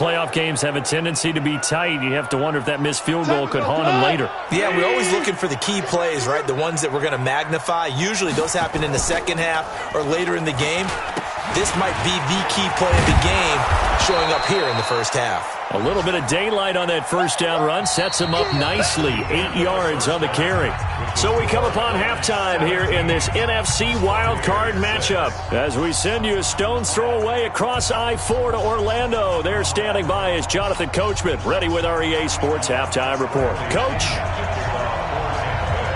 Playoff games have a tendency to be tight. You have to wonder if that missed field goal could haunt them later. Yeah, we're always looking for the key plays, right? The ones that we're going to magnify. Usually those happen in the second half or later in the game. This might be the key play of the game showing up here in the first half. A little bit of daylight on that first down run sets him up nicely. 8 yards on the carry. So we come upon halftime here in this NFC wildcard matchup. As we send you a stone's throw away across I-4 to Orlando. There standing by is Jonathan Coachman, ready with our EA Sports Halftime Report. Coach?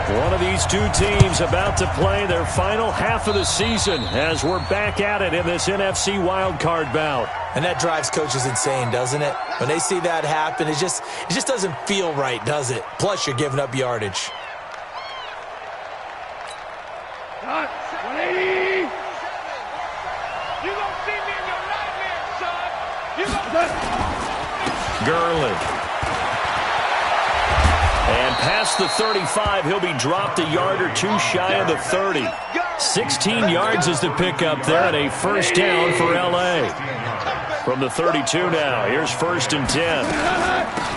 One of these two teams about to play their final half of the season as we're back at it in this NFC wildcard bout. And that drives coaches insane, doesn't it? When they see that happen, it just doesn't feel right, does it? Plus, you're giving up yardage. 180. You gonna see me in your nightmare, son. You gonna... Gurley. And past the 35, he'll be dropped a yard or two shy of the 30. 16 yards is the pickup there and a first down for L.A. From the 32 now, here's 1st and 10.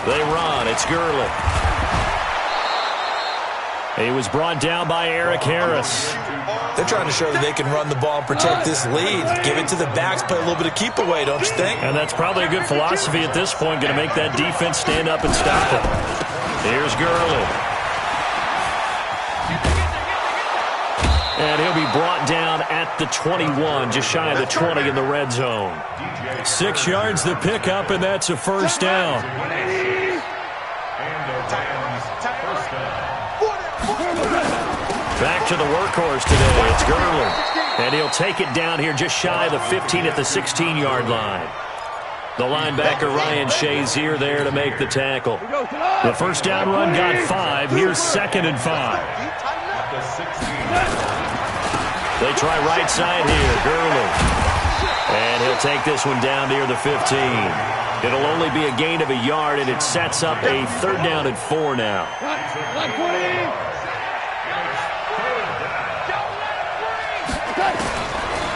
They run, it's Gurley. He was brought down by Eric Harris. They're trying to show that they can run the ball and protect this lead. Give it to the backs, play a little bit of keep away, don't you think? And that's probably a good philosophy at this point, going to make that defense stand up and stop it. Here's Gurley. And he'll be brought down at the 21, just shy of the 20 in the red zone. 6 yards the pickup, and that's a first down. Back to the workhorse today. It's Gurley. And he'll take it down here just shy of the 15 at the 16-yard line. The linebacker, Ryan Shazier, there to make the tackle. The first down run got 5. Here's 2nd and 5. They try right side here. Gurley. And he'll take this one down near the 15. It'll only be a gain of a yard, and it sets up a 3rd down and 4 now.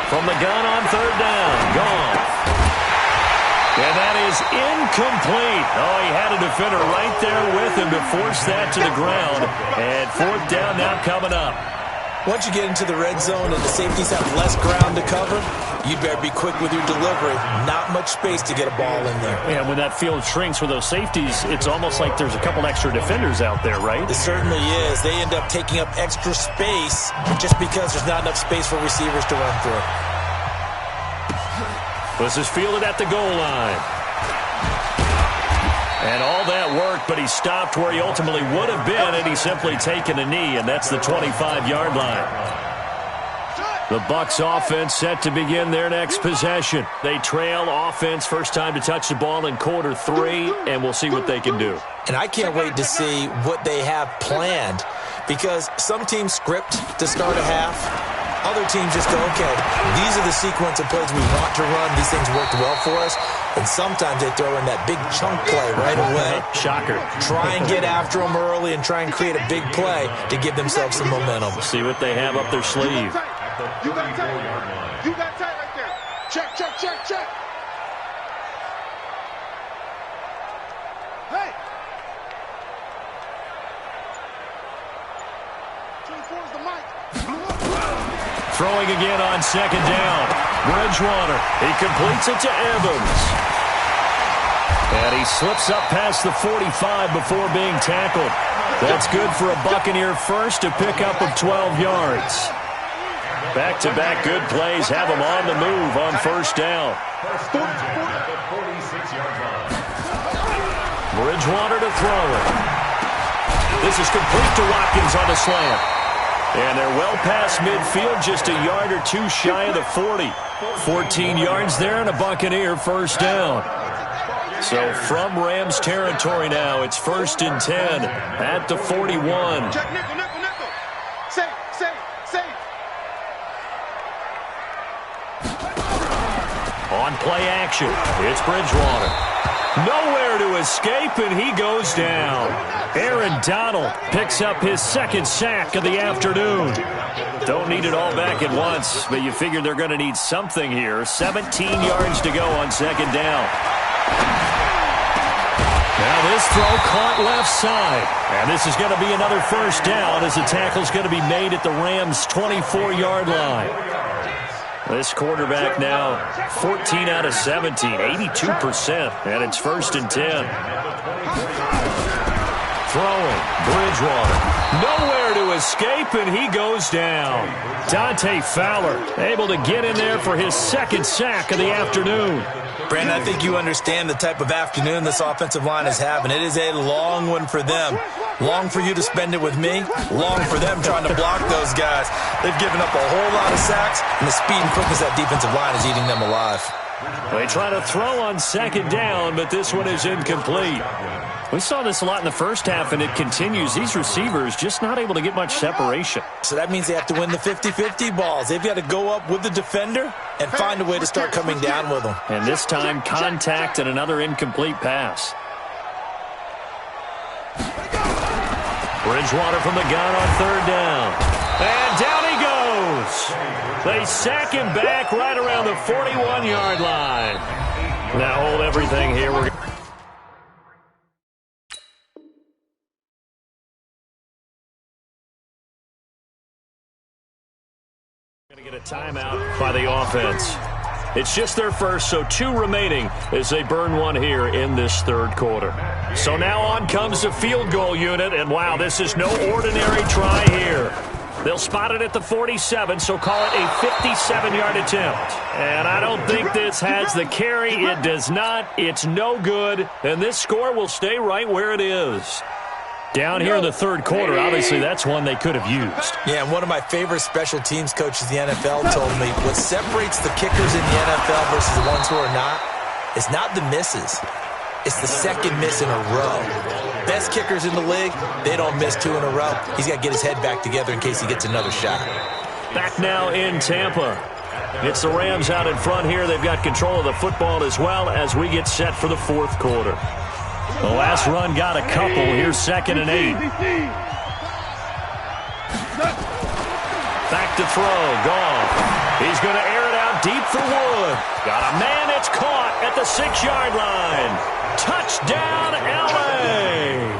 From the gun on 3rd down. Gone. And that is incomplete. Oh, he had a defender right there with him to force that to the ground. And 4th down now coming up. Once you get into the red zone and the safeties have less ground to cover, you'd better be quick with your delivery. Not much space to get a ball in there. Yeah, when that field shrinks with those safeties, it's almost like there's a couple extra defenders out there, right? It certainly is. They end up taking up extra space just because there's not enough space for receivers to run through. This is fielded at the goal line. And all that work, but he stopped where he ultimately would have been, and he's simply taken a knee, and that's the 25-yard line. The Bucs offense set to begin their next possession. They trail offense, first time to touch the ball in quarter 3, and we'll see what they can do. And I can't wait to see what they have planned, because some teams script to start a half. Other teams just go, okay, these are the sequence of plays we want to run. These things worked well for us. And sometimes they throw in that big chunk play right away. Shocker. Try and get after them early and try and create a big play to give themselves some momentum. See what they have up their sleeve. You got tight. You got tight right there. Check, check, check, check. Hey. 24 is the mic. Throwing again on 2nd down. Bridgewater. He completes it to Evans. And he slips up past the 45 before being tackled. That's good for a Buccaneer first to pick up of 12 yards. Back-to-back good plays have him on the move on 1st down. Bridgewater to throw it. This is complete to Watkins on the slant. And they're well past midfield, just a yard or 2 shy of the 40. 14 yards there and a Buccaneer first down. So from Rams territory now, it's 1st and 10 at the 41. Check, nickel, nickel, nickel. Safe. On play action, it's Bridgewater. Nowhere to escape, and he goes down. Aaron Donald picks up his 2nd sack of the afternoon. Don't need it all back at once, but you figure they're going to need something here. 17 yards to go on 2nd down. Now this throw caught left side. And this is going to be another first down as the tackle's going to be made at the Rams' 24-yard line. This quarterback now 14 out of 17, 82%, and it's 1st and 10. Throwing, Bridgewater. Nowhere to escape, and he goes down. Dante Fowler able to get in there for his 2nd sack of the afternoon. Brandon, I think you understand the type of afternoon this offensive line is having. It is a long one for them. Long for you to spend it with me. Long for them trying to block those guys. They've given up a whole lot of sacks, and the speed and quickness of that defensive line is eating them alive. They try to throw on 2nd down, but this one is incomplete. We saw this a lot in the first half, and it continues. These receivers just not able to get much separation. So that means they have to win the 50-50 balls. They've got to go up with the defender and find a way to start coming down with them. And this time, contact and another incomplete pass. Bridgewater from the gun on 3rd down. And down he goes. They sack him back right around the 41-yard line. Now hold everything here. We're going to get a timeout by the offense. It's just their first, so 2 remaining as they burn one here in this 3rd quarter. So now on comes the field goal unit, and wow, this is no ordinary try here. They'll spot it at the 47, so call it a 57-yard attempt. And I don't think this has the carry. It does not. It's no good, and this score will stay right where it is. Down here in the 3rd quarter, obviously that's one they could have used. Yeah, and one of my favorite special teams coaches in the NFL told me what separates the kickers in the NFL versus the ones who are not is not the misses. It's the 2nd miss in a row. Best kickers in the league, they don't miss 2 in a row. He's got to get his head back together in case he gets another shot. Back now in Tampa. It's the Rams out in front here. They've got control of the football as well as we get set for the 4th quarter. The last run got a couple. Here's 2nd and 8. Back to throw. Gone. He's going to air it out deep for Wood. Got a man that's caught at the 6-yard line. Touchdown, L.A.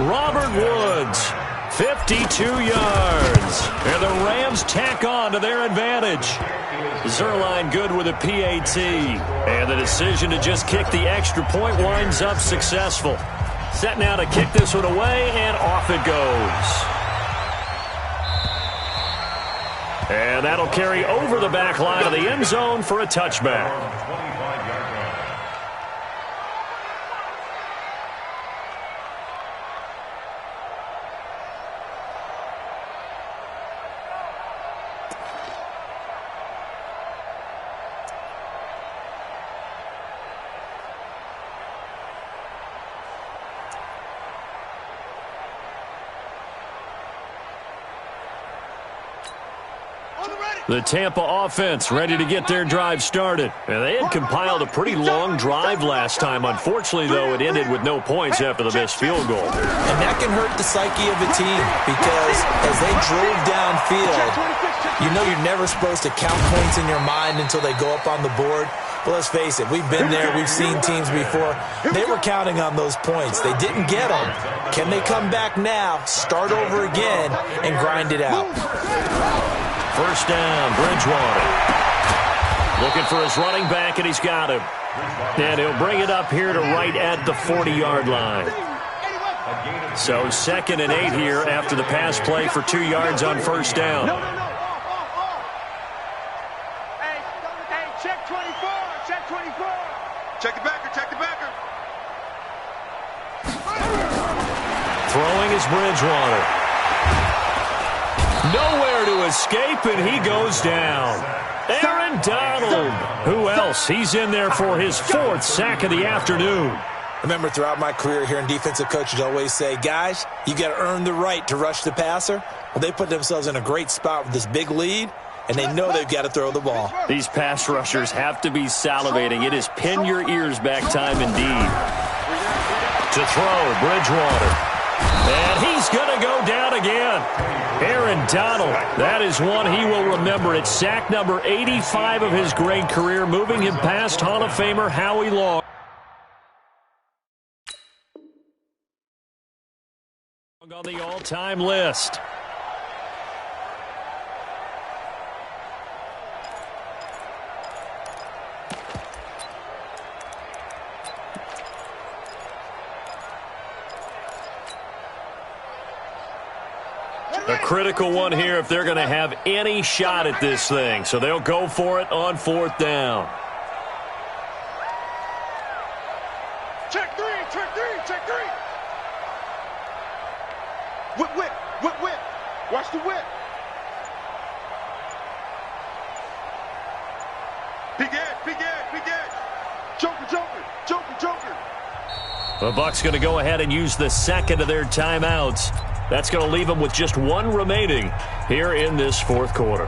Robert Woods, 52 yards. And the Rams tack on to their advantage. Zerline good with a PAT. And the decision to just kick the extra point winds up successful. Set now to kick this one away, and off it goes. And that'll carry over the back line of the end zone for a touchback. The Tampa offense ready to get their drive started. And they had compiled a pretty long drive last time. Unfortunately, though, it ended with no points after the missed field goal. And that can hurt the psyche of a team because as they drove downfield, you know you're never supposed to count points in your mind until they go up on the board. But let's face it, we've been there. We've seen teams before. They were counting on those points. They didn't get them. Can they come back now, start over again, and grind it out? First down, Bridgewater. Looking for his running back, and he's got him. And he'll bring it up here to right at the 40-yard line. So 2nd and 8 here after the pass play for 2 yards on first down. Hey, check 24, check 24. Check the backer, check the backer. Throwing is Bridgewater. Nowhere to escape, and he goes down. Aaron Donald. Who else? He's in there for his 4th sack of the afternoon. Remember, throughout my career here in defensive coaches always say, guys, you got to earn the right to rush the passer. Well, they put themselves in a great spot with this big lead, and they know they've got to throw the ball. These pass rushers have to be salivating. It is pin your ears back time indeed. To throw, Bridgewater. And he's going to go down again. Aaron Donald, that is one he will remember. It's sack number 85 of his great career, moving him past Hall of Famer Howie Long. On the all-time list. A critical one here if they're going to have any shot at this thing. So they'll go for it on 4th down. Check three, check three, check three. Whip, whip, whip, whip. Watch the whip. Big edge, big edge, big edge. Joker, joker, joker, joker. The Bucs going to go ahead and use the second of their timeouts. That's going to leave them with just one remaining here in this 4th quarter.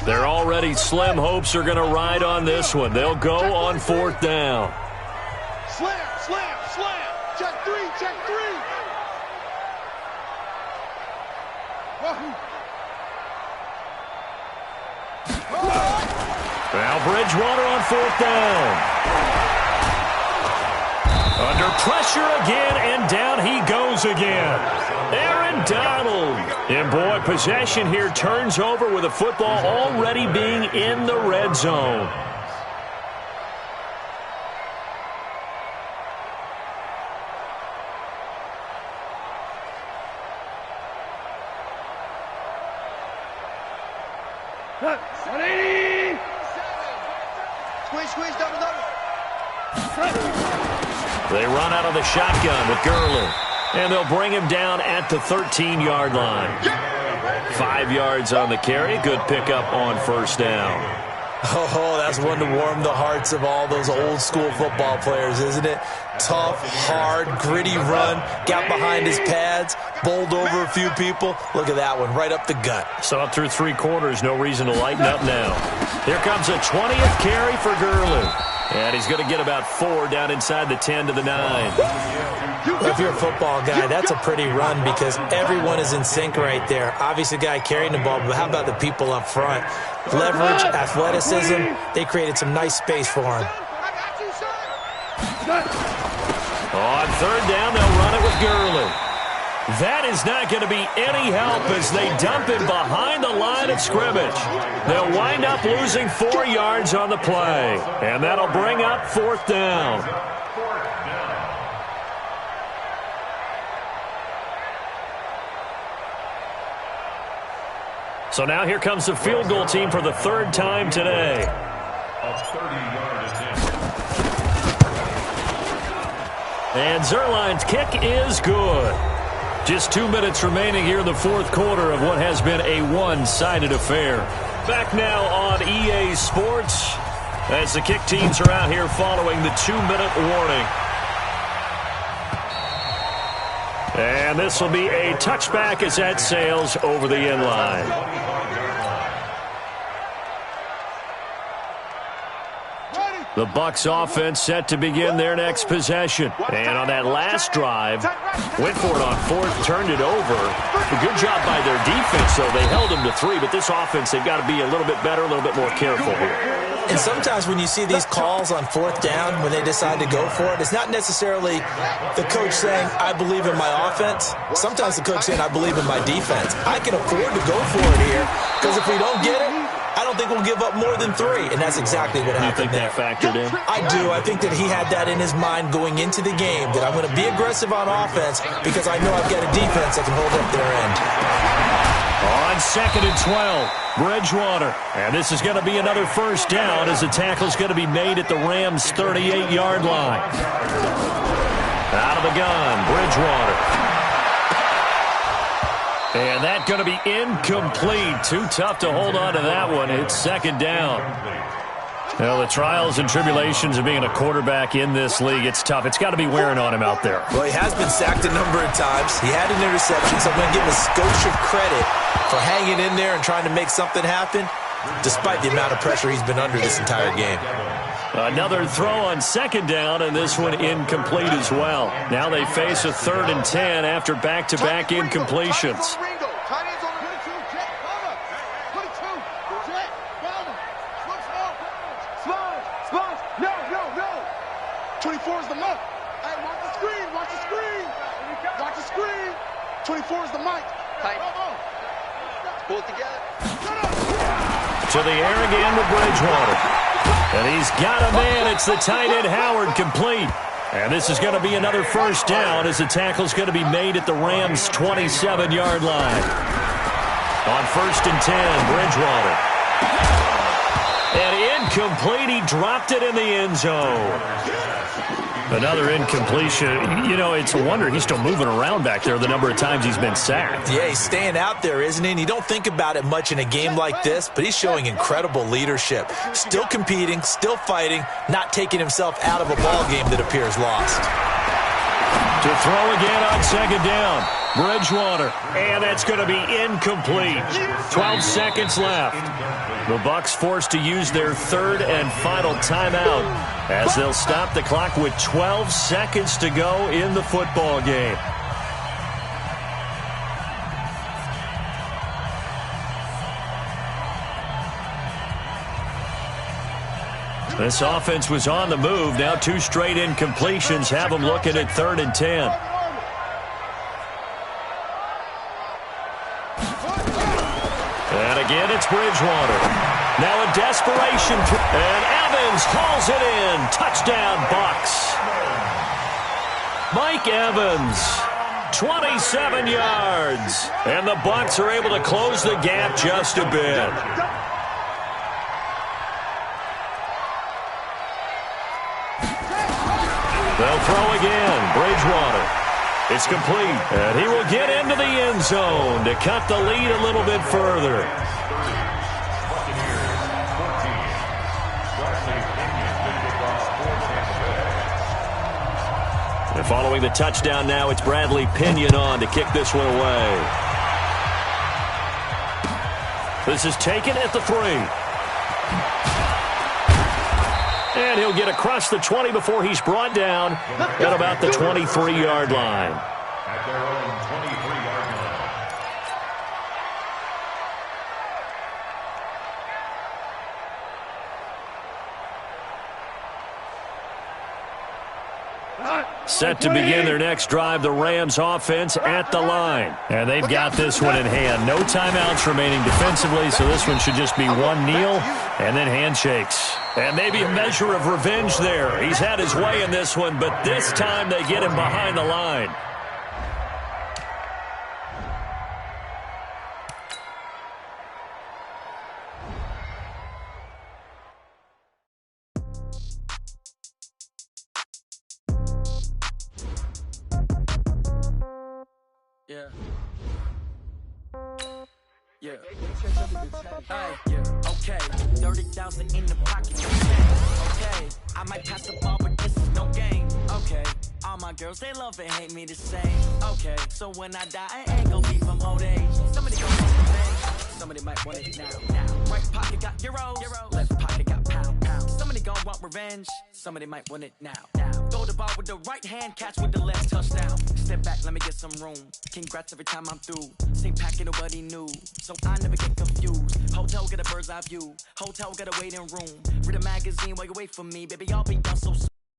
Their already slim hopes are going to ride on this one. They'll go on 4th down. Slam, slam, slam. Check three, check three. Now Bridgewater on 4th down. Under pressure again, and down he goes again. Aaron Donald. And boy, possession here turns over with the football already being in the red zone. Squeeze, squeeze, double, double. They run out of the shotgun with Gurley. And they'll bring him down at the 13-yard line. 5 yards on the carry. Good pickup on 1st down. Oh, that's one to warm the hearts of all those old-school football players, isn't it? Tough, hard, gritty run. Got behind his pads. Bowled over a few people. Look at that one, right up the gut. So up through 3 quarters, no reason to lighten up now. Here comes a 20th carry for Gurley. And he's going to get about 4 down inside the 10 to the 9. If you're a football guy, that's a pretty run because everyone is in sync right there. Obviously, the guy carrying the ball, but how about the people up front? Leverage, athleticism, they created some nice space for him. On 3rd down, they'll run it with Gurley. That is not going to be any help as they dump him behind the line of scrimmage. They'll wind up losing 4 yards on the play, and that'll bring up 4th down. So now here comes the field goal team for the 3rd time today. And Zerline's kick is good. Just 2 minutes remaining here in the 4th quarter of what has been a one-sided affair. Back now on EA Sports as the kick teams are out here following the 2-minute warning. And this will be a touchback as that sails over the end line. The Bucs offense set to begin their next possession. And on that last drive, went for it on 4th, turned it over. A good job by their defense, though. They held them to 3, but this offense, they've got to be a little bit better, a little bit more careful here. And sometimes when you see these calls on 4th down, when they decide to go for it, it's not necessarily the coach saying, I believe in my offense. Sometimes the coach saying, I believe in my defense. I can afford to go for it here because if we don't get it, I don't think we'll give up more than 3, and that's exactly what happened there. You think that factored in? I do. I think that he had that in his mind going into the game, that I'm going to be aggressive on offense because I know I've got a defense that can hold up their end. On 2nd and 12, Bridgewater. And this is going to be another 1st down as the tackle's going to be made at the Rams' 38-yard line. Out of the gun, Bridgewater. And that's going to be incomplete. Too tough to hold on to that one. It's 2nd down. Well, the trials and tribulations of being a quarterback in this league, it's tough. It's got to be wearing on him out there. Well, he has been sacked a number of times. He had an interception, so I'm going to give him a skosh of credit for hanging in there and trying to make something happen, despite the amount of pressure he's been under this entire game. Another throw on 2nd down, and this one incomplete as well. Now they face a 3rd and 10 after back-to-back incompletions. 24 is the mark. Hey, watch the screen, watch the screen. Watch the screen. 24 is the mic. Tight. Pull it together. To the air again with Bridgewater. And he's got a man. It's the tight end Howard complete. And this is going to be another first down as the tackle's going to be made at the Rams' 27-yard line. On 1st and 10, Bridgewater. And incomplete. He dropped it in the end zone. Another incompletion. You know, it's a wonder he's still moving around back there the number of times he's been sacked. Yeah, he's staying out there, isn't he? And you don't think about it much in a game like this, but he's showing incredible leadership. Still competing, still fighting, not taking himself out of a ball game that appears lost. To throw again on 2nd down. Bridgewater. And that's going to be incomplete. 12 seconds left. The Bucs forced to use their 3rd and final timeout as they'll stop the clock with 12 seconds to go in the football game. This offense was on the move. Now 2 straight incompletions have them looking at 3rd and 10. And again, it's Bridgewater. Now a desperation. And Evans hauls it in. Touchdown, Bucs. Mike Evans, 27 yards. And the Bucs are able to close the gap just a bit. They'll throw again. Bridgewater. It's complete. And he will get into the end zone to cut the lead a little bit further. And following the touchdown now, it's Bradley Pinion on to kick this one away. This is taken at the 3. And he'll get across the 20 before he's brought down at about the 23-yard line. At their own 23-yard line. Set to begin their next drive, the Rams offense at the line. And they've got this one in hand. No timeouts remaining defensively, so this one should just be one kneel and then handshakes. And maybe a measure of revenge there. He's had his way in this one, but this time they get him behind the line. Okay, 30,000 in the pocket. Okay, I might pass the ball, but this is no game. Okay, all my girls, they love and hate me the same. Okay, so when I die, I ain't gonna be from old age. Somebody gon' want revenge. Somebody might want it now. Right pocket got euros, left pocket got pounds. Somebody gon' want revenge. Somebody might want it now. Throw the ball with the right hand, catch with the left, touchdown. Step back, let me get some room. Congrats every time I'm through. Same packet, nobody knew, so I never get confused. Hotel get a bird's eye view. Hotel got a waiting room. Read a magazine while you wait for me, baby. I'll be done so soon.